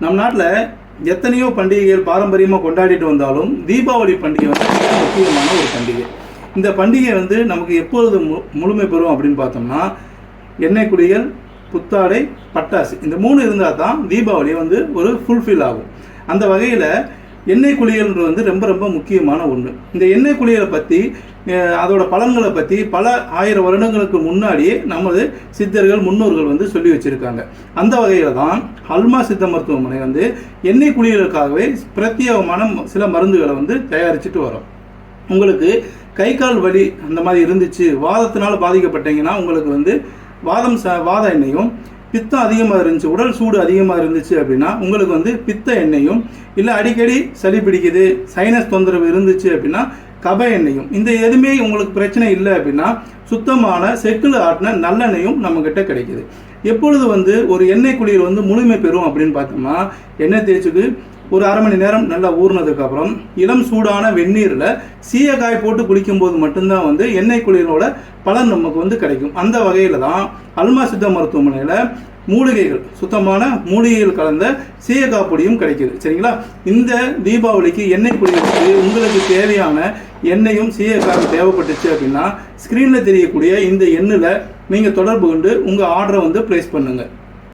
நம் நாட்டில் எத்தனையோ பண்டிகைகள் பாரம்பரியமாக கொண்டாடிட்டு வந்தாலும் தீபாவளி பண்டிகை வந்து மிக முக்கியமான ஒரு பண்டிகை. இந்த பண்டிகை வந்து நமக்கு எப்பொழுது முழுமை பெறும் அப்படின்னு பார்த்தோம்னா, எண்ணெய் குளியல், புத்தாடை, பட்டாசு, இந்த 3 இருந்தால் தான் தீபாவளி வந்து ஒரு ஃபுல்ஃபில் ஆகும். அந்த வகையில் எண்ணெய் குளியல்ன்றது வந்து ரொம்ப ரொம்ப முக்கியமான ஒன்று. இந்த எண்ணெய் குளியலை பற்றி அதோட பலன்களை பற்றி பல 1000 வருடங்களுக்கு முன்னாடியே நமது சித்தர்கள் முன்னோர்கள் வந்து சொல்லி வச்சுருக்காங்க. அந்த வகையில் தான் அல்மா சித்த மருத்துவமனை வந்து எண்ணெய் குளியலுக்காகவே பிரத்யேகமான சில மருந்துகளை வந்து தயாரிச்சுட்டு வரோம். உங்களுக்கு கை கால் வலி அந்த மாதிரி இருந்துச்சு, வாதத்தினால் பாதிக்கப்பட்டீங்கன்னா உங்களுக்கு வந்து வாத எண்ணெயும், பித்தம் அதிகமாக இருந்துச்சு, உடல் சூடு அதிகமாக இருந்துச்சு அப்படின்னா உங்களுக்கு வந்து பித்த எண்ணெயும், இல்லை அடிக்கடி சளி பிடிக்குது, சைனஸ் தொந்தரவு இருந்துச்சு அப்படின்னா கப எண்ணெயும், இந்த எதுவுமே உங்களுக்கு பிரச்சனை இல்லை அப்படின்னா சுத்தமான செக்கில் ஆட்டின நல்லெண்ணெயும் நம்மக்கிட்ட கிடைக்குது. எப்பொழுது வந்து ஒரு எண்ணெய் குளியல் வந்து முழுமை பெறும் அப்படின்னு பார்த்தோம்னா, எண்ணெய் தேய்ச்சிட்டு ஒரு அரை மணி நேரம் நல்லா ஊறினதுக்கப்புறம் இளம் சூடான வெந்நீரில் சீயக்காய் போட்டு குளிக்கும்போது மட்டும்தான் வந்து எண்ணெய் குளியலோட பலன் நமக்கு வந்து கிடைக்கும். அந்த வகையில் தான் அல்மா சித்த மருத்துவமனையில் மூலிகைகள், சுத்தமான மூலிகைகள் கலந்த சீயக்காய் பொடியும் கிடைக்கிது. சரிங்களா? இந்த தீபாவளிக்கு எண்ணெய் குளியலுக்கு உங்களுக்கு தேவையான எண்ணெயும் சீயக்காயும் தேவைப்பட்டுச்சு அப்படின்னா ஸ்க்ரீனில் தெரியக்கூடிய இந்த எண்ணில் நீங்கள் தொடர்பு கொண்டு உங்கள் ஆர்டரை வந்து ப்ளேஸ் பண்ணுங்கள்.